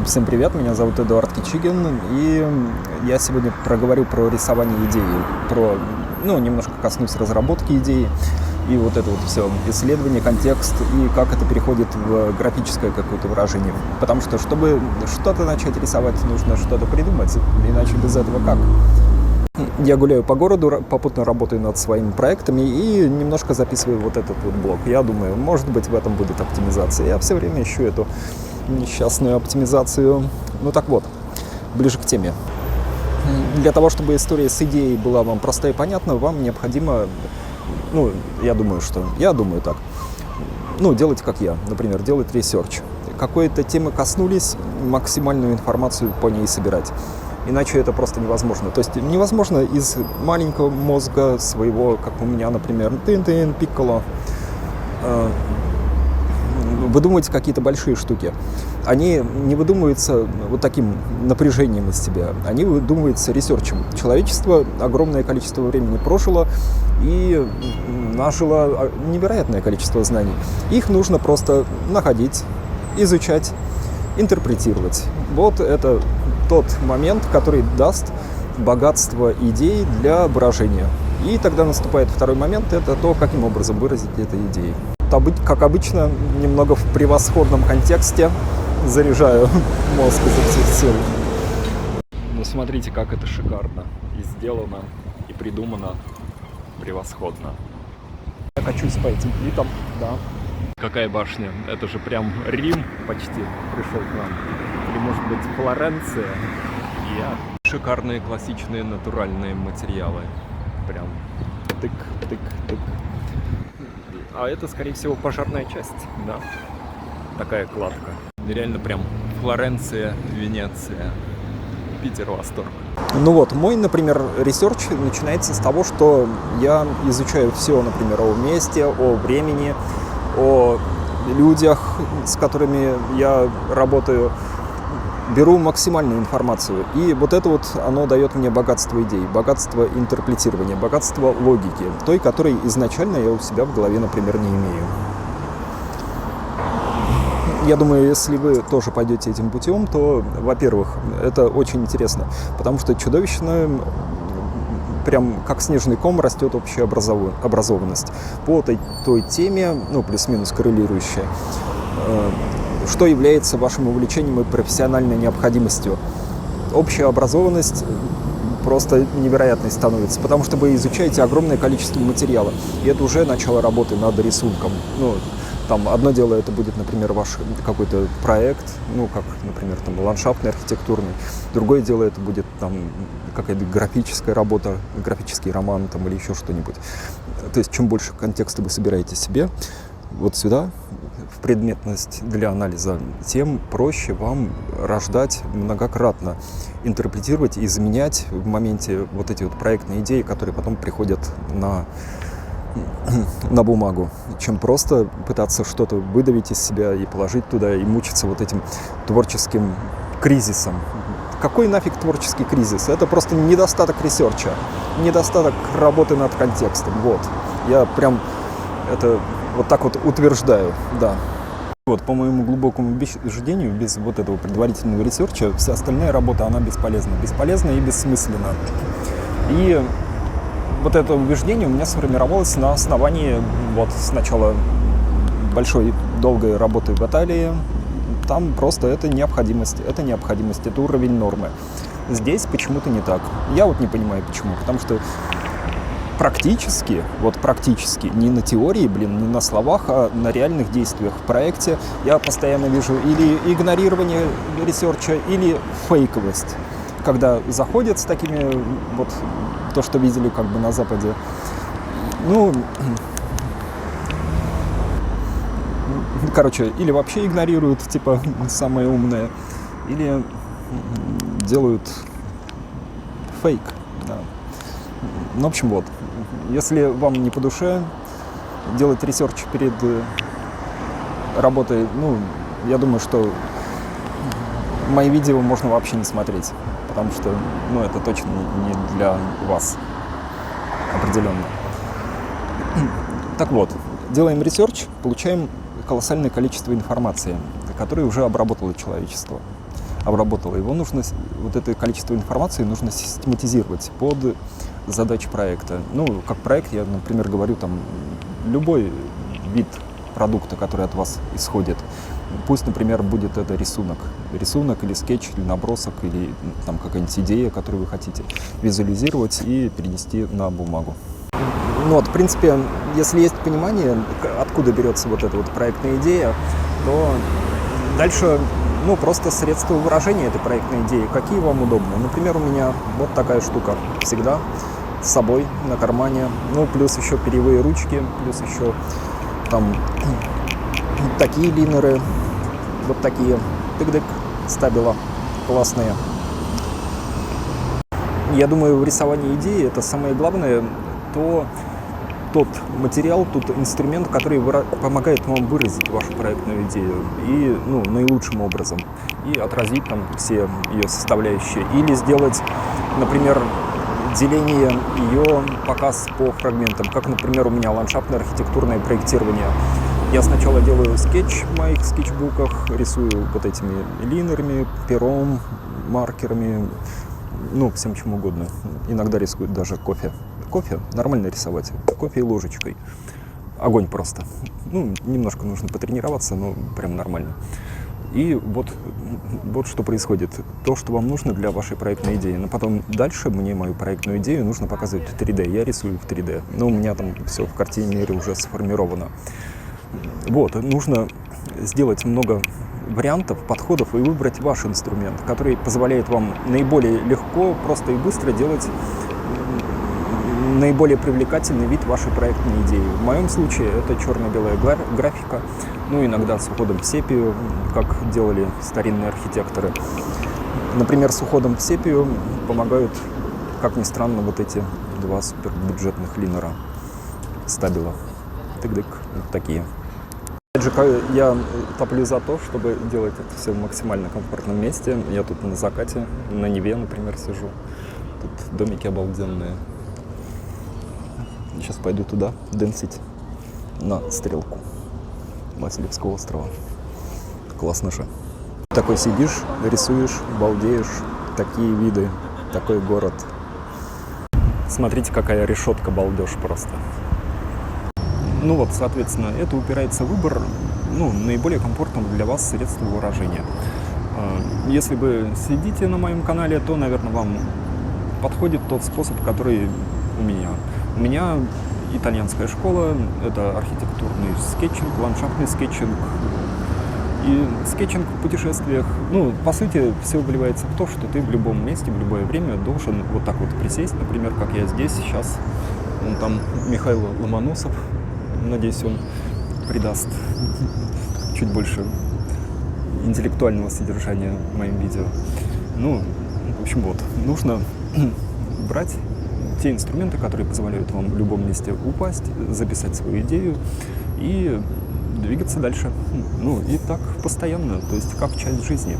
Всем привет, меня зовут Эдуард Кичигин, и я сегодня проговорю про рисование идеи, немножко коснусь разработки идеи, и вот это вот все, исследование, контекст, и как это переходит в графическое какое-то выражение. Потому что, чтобы что-то начать рисовать, нужно что-то придумать, иначе без этого как? Я гуляю по городу, попутно работаю над своими проектами и немножко записываю вот этот вот блок. Я думаю, может быть, в этом будет оптимизация. Я все время ищу эту несчастную оптимизацию. Ну так вот, ближе к теме. Для того, чтобы история с идеей была вам проста и понятна, вам необходимо, я думаю так, делать как я, например, делать ресерч. Какой-то темы коснулись, максимальную информацию по ней собирать. Иначе это просто невозможно. То есть невозможно из маленького мозга своего, как у меня, например, Пикколо, выдумывать какие-то большие штуки. Они не выдумываются вот таким напряжением из себя, они выдумываются ресерчем. Человечество огромное количество времени прожило и нажило невероятное количество знаний. Их нужно просто находить, изучать, интерпретировать. Вот это тот момент, который даст богатство идей для выражения. И тогда наступает второй момент, это то, каким образом выразить эту идею. Как обычно, немного в превосходном контексте заряжаю мозг изо всех сил. Но смотрите, как это шикарно и сделано, и придумано превосходно. Я качусь по этим плитам, да. Какая башня? Это же прям Рим почти пришел к нам. Или, может быть, Флоренция. Шикарные классичные натуральные материалы. Прям тык-тык-тык. А это, скорее всего, пожарная часть, да. Такая кладка. Реально прям Флоренция, Венеция, Питер, восторг. Мой, например, ресерч начинается с того, что я изучаю все, например, о месте, о времени, о людях, с которыми я работаю, беру максимальную информацию. И вот это вот, оно дает мне богатство идей, богатство интерпретирования, богатство логики, той, которой изначально я у себя в голове, например, не имею. Я думаю, если вы тоже пойдете этим путем, то, во-первых, это очень интересно, потому что чудовищно, прям как снежный ком, растет общая образованность по той теме, плюс-минус коррелирующая, что является вашим увлечением и профессиональной необходимостью. Общая образованность просто невероятной становится, потому что вы изучаете огромное количество материала, и это уже начало работы над рисунком. Там одно дело это будет, например, ваш какой-то проект, как, например, там ландшафтный, архитектурный. Другое дело это будет там какая-то графическая работа, графический роман там, или еще что-нибудь. То есть чем больше контекста вы собираете себе вот сюда, в предметность для анализа, тем проще вам рождать многократно, интерпретировать и заменять в моменте вот эти вот проектные идеи, которые потом приходят на бумагу, чем просто пытаться что-то выдавить из себя и положить туда, и мучиться вот этим творческим кризисом. Какой нафиг творческий кризис? Это просто недостаток ресерча, недостаток работы над контекстом. Вот. Я прям это вот так вот утверждаю, да. По моему глубокому убеждению, без вот этого предварительного ресерча, вся остальная работа, она бесполезна. Бесполезна и бессмысленна. И вот это убеждение у меня сформировалось на основании сначала большой, долгой работы в Италии. Там просто это необходимость, это уровень нормы. Здесь почему-то не так. Я не понимаю почему, потому что практически, не на теории, не на словах, а на реальных действиях в проекте я постоянно вижу или игнорирование ресерча, или фейковость. Когда заходят с такими, то, что видели как бы на Западе, или вообще игнорируют, типа, самое умное, или делают фейк, да. В общем, если вам не по душе делать ресерч перед работой, я думаю, что мои видео можно вообще не смотреть, потому что, это точно не для вас определенно. Так вот, делаем ресерч, получаем колоссальное количество информации, которое уже обработало человечество. обработала. Его нужно, вот это количество информации нужно систематизировать под задачи проекта. Ну, как проект я, например, говорю, там, любой вид продукта, который от вас исходит. Пусть, например, будет это рисунок или скетч, или набросок, или там какая-нибудь идея, которую вы хотите визуализировать и перенести на бумагу. Ну вот, в принципе, если есть понимание, откуда берется вот эта вот проектная идея, то дальше, ну, просто средства выражения этой проектной идеи, какие вам удобны. Например, у меня вот такая штука всегда с собой на кармане, ну, плюс еще перьевые ручки, плюс еще там такие линеры, вот такие, тык-дык, стабила, классные. Я думаю, в рисовании идеи это самое главное, тот материал, тот инструмент, который помогает вам выразить вашу проектную идею и, ну, наилучшим образом, и отразить там все ее составляющие, или сделать, например, деление ее, показ по фрагментам, как, например, у меня ландшафтное архитектурное проектирование. Я сначала делаю скетч в моих скетчбуках, рисую вот этими линерами, пером, маркерами, ну, всем чем угодно. Иногда рисую даже кофе. Кофе нормально рисовать, кофе и ложечкой. Огонь просто. Ну, немножко нужно потренироваться, но прям нормально. И вот что происходит. То, что вам нужно для вашей проектной идеи. Но потом дальше мне мою проектную идею нужно показывать в 3D. Я рисую в 3D. Но у меня там все в картине мира уже сформировано. Вот, нужно сделать много вариантов, подходов и выбрать ваш инструмент, который позволяет вам наиболее легко, просто и быстро делать наиболее привлекательный вид вашей проектной идеи. В моем случае это черно-белая графика, ну, иногда с уходом в сепию, как делали старинные архитекторы. Например, с уходом в сепию помогают, как ни странно, вот эти два супербюджетных линера стабила. Тык-дык, вот такие. Опять же, я топлю за то, чтобы делать это все в максимально комфортном месте. Я тут на закате, на Неве, например, сижу. Тут домики обалденные. Сейчас пойду туда дэнсить на стрелку Васильевского острова. Классно же. Такой сидишь, рисуешь, балдеешь. Такие виды, такой город. Смотрите, какая решетка, балдеж просто. Ну вот, соответственно, это упирается в выбор, ну, наиболее комфортного для вас средства выражения. Если вы следите на моем канале, то, наверное, вам подходит тот способ, который у меня. У меня итальянская школа, это архитектурный скетчинг, ландшафтный скетчинг и скетчинг в путешествиях. Ну, по сути, все выливается в то, что ты в любом месте, в любое время должен вот так вот присесть, например, как я здесь сейчас. Вон там Михаил Ломоносов, надеюсь, он придаст чуть больше интеллектуального содержания моим видео. Ну, в общем, вот, нужно брать те инструменты, которые позволяют вам в любом месте упасть, записать свою идею и двигаться дальше. Ну, и так постоянно, то есть как часть жизни.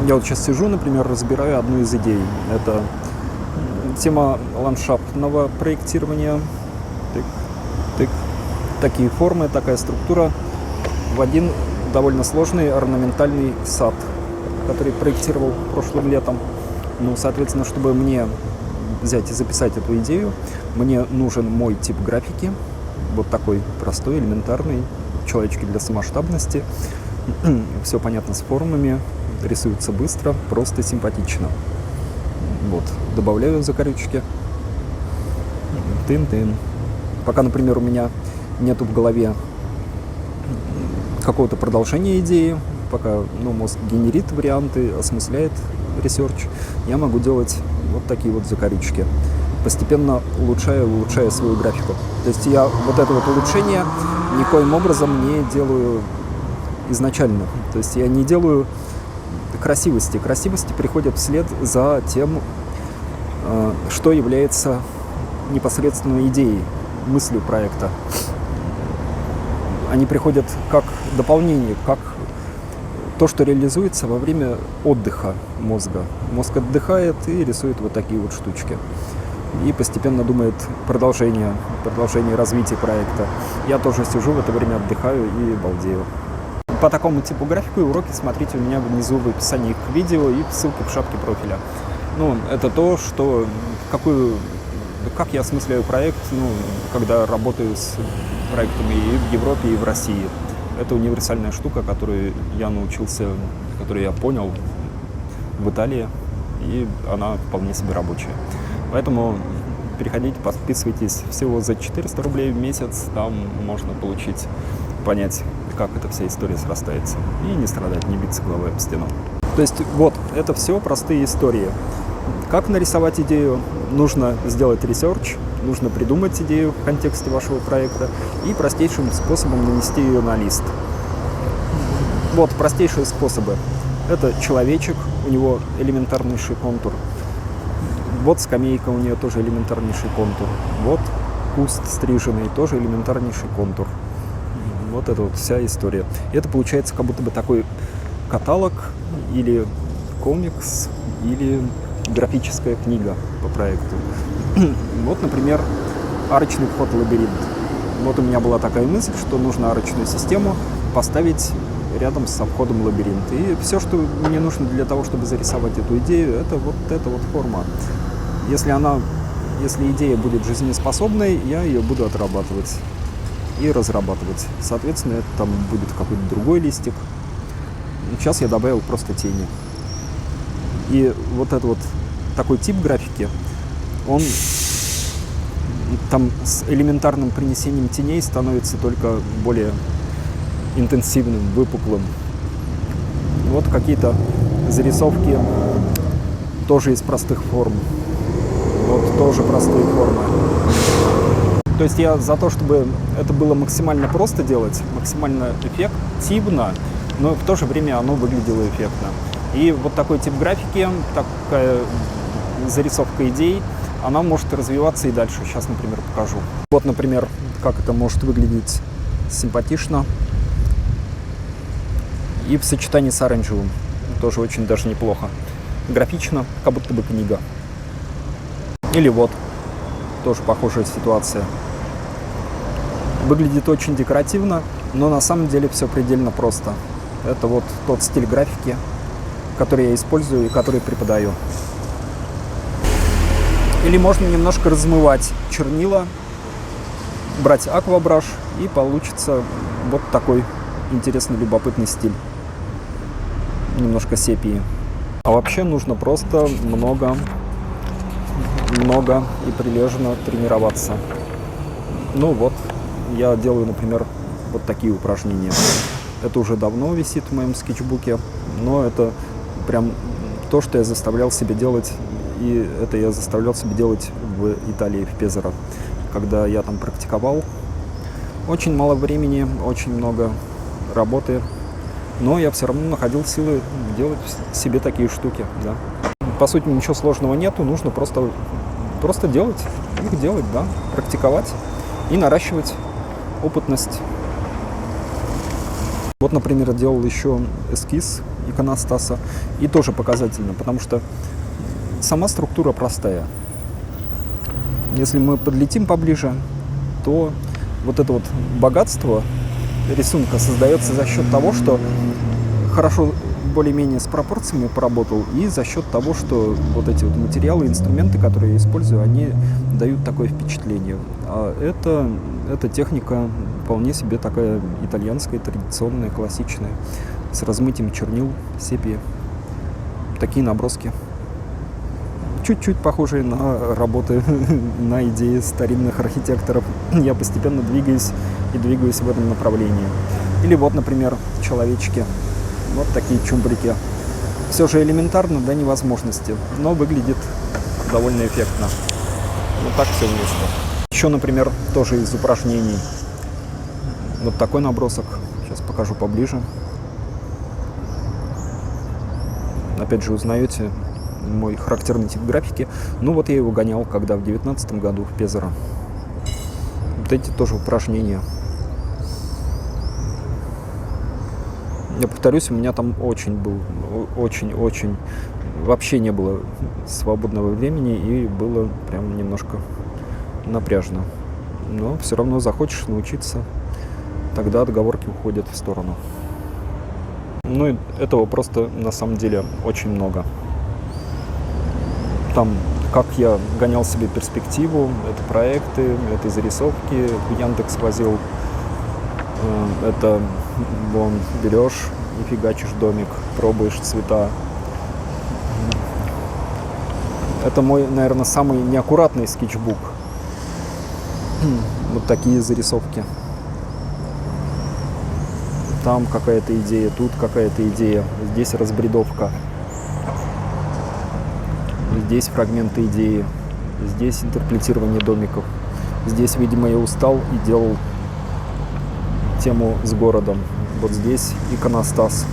Я вот сейчас сижу, например, разбираю одну из идей. Это тема ландшафтного проектирования. Тык. Такие формы, такая структура в один довольно сложный орнаментальный сад, который проектировал прошлым летом. Ну, соответственно, чтобы мне взять и записать эту идею, мне нужен мой тип графики. Вот такой простой, элементарный. Человечки для самоштабности. Все понятно с формами. Рисуется быстро, просто симпатично. Вот, добавляю закорючки. Тын-тын. Пока, например, у меня нету в голове какого-то продолжения идеи, пока, ну, мозг генерит варианты, осмысляет ресерч, я могу делать вот такие вот закорючки. постепенно улучшая свою графику. То есть я вот это вот улучшение никоим образом не делаю изначально. То есть я не делаю красивости. Красивости приходят вслед за тем, что является непосредственной идеей, мыслью проекта. Они приходят как дополнение, как то, что реализуется во время отдыха мозга. Мозг отдыхает и рисует вот такие вот штучки. И постепенно думает продолжение развития проекта. Я тоже сижу в это время, отдыхаю и балдею. По такому типу графику и уроки смотрите у меня внизу в описании к видео и ссылки в шапке профиля. Это то, как я осмысляю проект, когда работаю с проектами и в Европе, и в России. Это универсальная штука, которую я научился, которую я понял в Италии, и она вполне себе рабочая. Поэтому переходите, подписывайтесь. Всего за 400 рублей в месяц там можно понять, как эта вся история срастается. И не страдать, не биться головой об стену. То есть вот, это все простые истории. Как нарисовать идею? Нужно сделать ресерч, нужно придумать идею в контексте вашего проекта и простейшим способом нанести ее на лист. Вот простейшие способы. Это человечек, у него элементарнейший контур. Вот скамейка, у нее тоже элементарнейший контур. Вот куст стриженный, тоже элементарнейший контур. Вот это вот вся история. И это получается как будто бы такой каталог или комикс, или графическая книга по проекту. Вот, например, арочный вход в лабиринт. Вот у меня была такая мысль, что нужно арочную систему поставить рядом со входом в лабиринт. И все, что мне нужно для того, чтобы зарисовать эту идею, это вот эта вот форма. Если идея будет жизнеспособной, я ее буду отрабатывать и разрабатывать. Соответственно, это там будет какой-то другой листик. Сейчас я добавил просто тени. И вот этот вот такой тип графики, он там с элементарным принесением теней становится только более интенсивным, выпуклым. Вот какие-то зарисовки тоже из простых форм. Вот тоже простые формы. То есть я за то, чтобы это было максимально просто делать, максимально эффективно, но в то же время оно выглядело эффектно. И вот такой тип графики, такая зарисовка идей, она может развиваться и дальше. Сейчас, например, покажу. Вот, например, как это может выглядеть симпатично. И в сочетании с оранжевым тоже очень даже неплохо. Графично, как будто бы книга. Или вот, тоже похожая ситуация. Выглядит очень декоративно, но на самом деле все предельно просто. Это вот тот стиль графики, который я использую и который преподаю. Или можно немножко размывать чернила, брать аквабраш, и получится вот такой интересный, любопытный стиль. Немножко сепии. А вообще нужно просто много и прилежно тренироваться. Вот, я делаю, например, вот такие упражнения. Это уже давно висит в моем скетчбуке, но это прям то, что я заставлял себя делать, и это я заставлял себя делать в Италии, в Пезаро, когда я там практиковал. Очень мало времени, очень много работы, но я все равно находил силы делать себе такие штуки, да. По сути, ничего сложного нету, нужно просто делать, их делать, да, практиковать и наращивать опытность. Вот, например, делал еще эскиз иконостаса, и тоже показательно, потому что сама структура простая. Если мы подлетим поближе, то вот это вот богатство рисунка создается за счет того, что хорошо более-менее с пропорциями поработал, и за счет того, что вот эти вот материалы, инструменты, которые я использую, они дают такое впечатление. А эта техника вполне себе такая итальянская, традиционная, классичная, с размытием чернил, сепии. Такие наброски. Чуть-чуть похожие на работы, на идеи старинных архитекторов. Я постепенно двигаюсь в этом направлении. Или вот, например, человечки. Вот такие чумбрики. Все же элементарно до невозможности, но выглядит довольно эффектно. Вот так все вместе. Еще, например, тоже из упражнений. Вот такой набросок. Сейчас покажу поближе. Опять же, узнаете мой характерный тип графики. Ну вот я его гонял, когда в 2019 году в Пезаро. Вот эти тоже упражнения. Я повторюсь, у меня там очень вообще не было свободного времени, и было прям немножко напряжно. Но все равно захочешь научиться, тогда отговорки уходят в сторону. Ну и этого просто на самом деле очень много. Там, как я гонял себе перспективу, это проекты, это зарисовки, в Яндекс возил, это вон берешь и фигачишь домик, пробуешь цвета. Это мой, наверное, самый неаккуратный скетчбук. Вот такие зарисовки. Там какая-то идея, тут какая-то идея, здесь разбредовка, здесь фрагменты идеи, здесь интерпретирование домиков. Здесь, видимо, я устал и делал тему с городом. Вот здесь иконостас.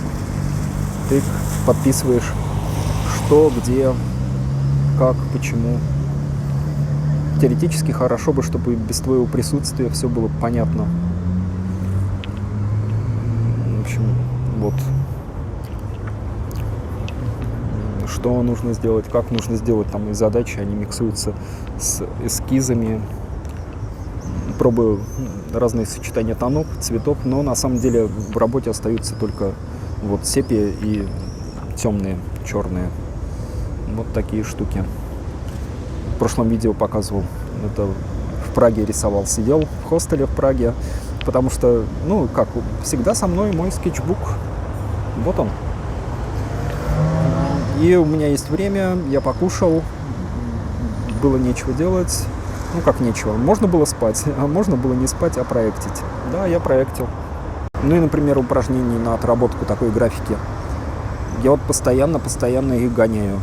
Ты подписываешь, что, где, как, почему. Теоретически хорошо бы, чтобы без твоего присутствия все было понятно. В общем, вот. Что нужно сделать, как нужно сделать, там и задачи, они миксуются с эскизами. Пробую разные сочетания тонов, цветов, но на самом деле в работе остаются только вот сепия и темные, черные. Вот такие штуки. В прошлом видео показывал, это в Праге рисовал, сидел в хостеле в Праге, потому что, ну, как всегда со мной мой скетчбук, вот он. И у меня есть время, я покушал, было нечего делать, ну как нечего, можно было спать, а можно было не спать, а проектить. Да, я проектил. Ну и, например, упражнений на отработку такой графики. Я вот постоянно их гоняю.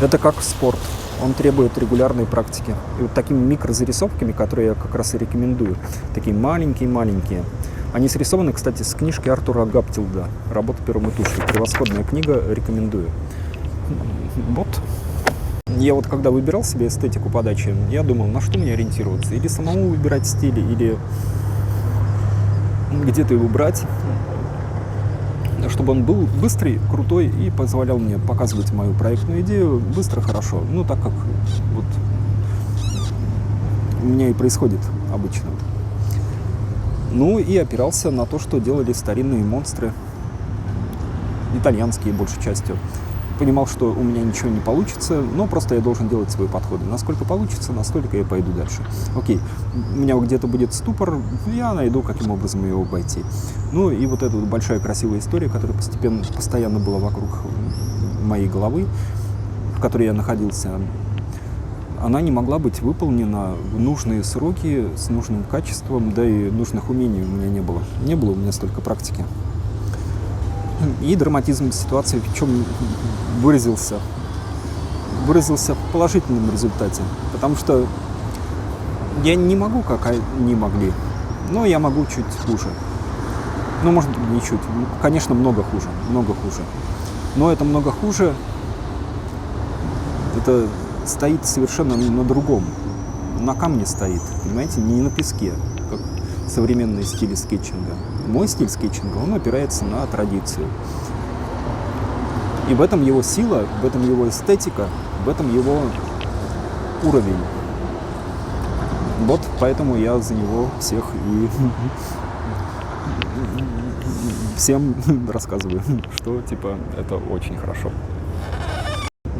Это как спорт, он требует регулярной практики. И вот такими микрозарисовками, которые я как раз и рекомендую, такие маленькие-маленькие. Они срисованы, кстати, с книжки Артура Гаптилда «Работа пером и тушью». Превосходная книга, рекомендую. Вот. Я вот когда выбирал себе эстетику подачи, я думал, на что мне ориентироваться. Или самому выбирать стиль, или где-то его брать, чтобы он был быстрый, крутой и позволял мне показывать мою проектную идею быстро, хорошо. Ну, так как вот у меня и происходит обычно. Ну, и опирался на то, что делали старинные монстры, итальянские большей частью. Понимал, что у меня ничего не получится, но просто я должен делать свои подходы. Насколько получится, настолько я пойду дальше. Окей, у меня где-то будет ступор, я найду, каким образом его обойти. Ну и вот эта вот большая красивая история, которая постоянно была вокруг моей головы, в которой я находился, она не могла быть выполнена в нужные сроки, с нужным качеством, да и нужных умений у меня не было. Не было у меня столько практики. И драматизм ситуации в чем выразился? Выразился в положительном результате. Потому что я не могу, как они могли, но я могу чуть хуже. Ну, может быть, не чуть. Конечно, много хуже. Но это много хуже, это стоит совершенно на другом. На камне стоит, понимаете, не на песке, как современные стили скетчинга. Мой стиль скетчинга, он опирается на традицию. И в этом его сила, в этом его эстетика, в этом его уровень. Вот поэтому я за него всех и всем рассказываю, что типа это очень хорошо.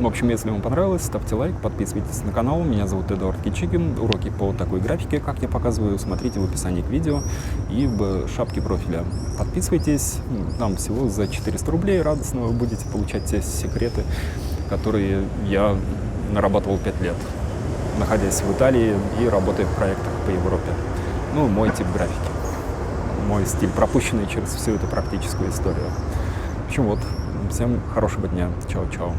В общем, если вам понравилось, ставьте лайк, подписывайтесь на канал. Меня зовут Эдуард Кичигин. Уроки по такой графике, как я показываю, смотрите в описании к видео и в шапке профиля. Подписывайтесь, там всего за 400 рублей радостно вы будете получать те секреты, которые я нарабатывал 5 лет, находясь в Италии и работая в проектах по Европе. Ну, мой тип графики, мой стиль, пропущенный через всю эту практическую историю. В общем, вот, всем хорошего дня. Чао-чао.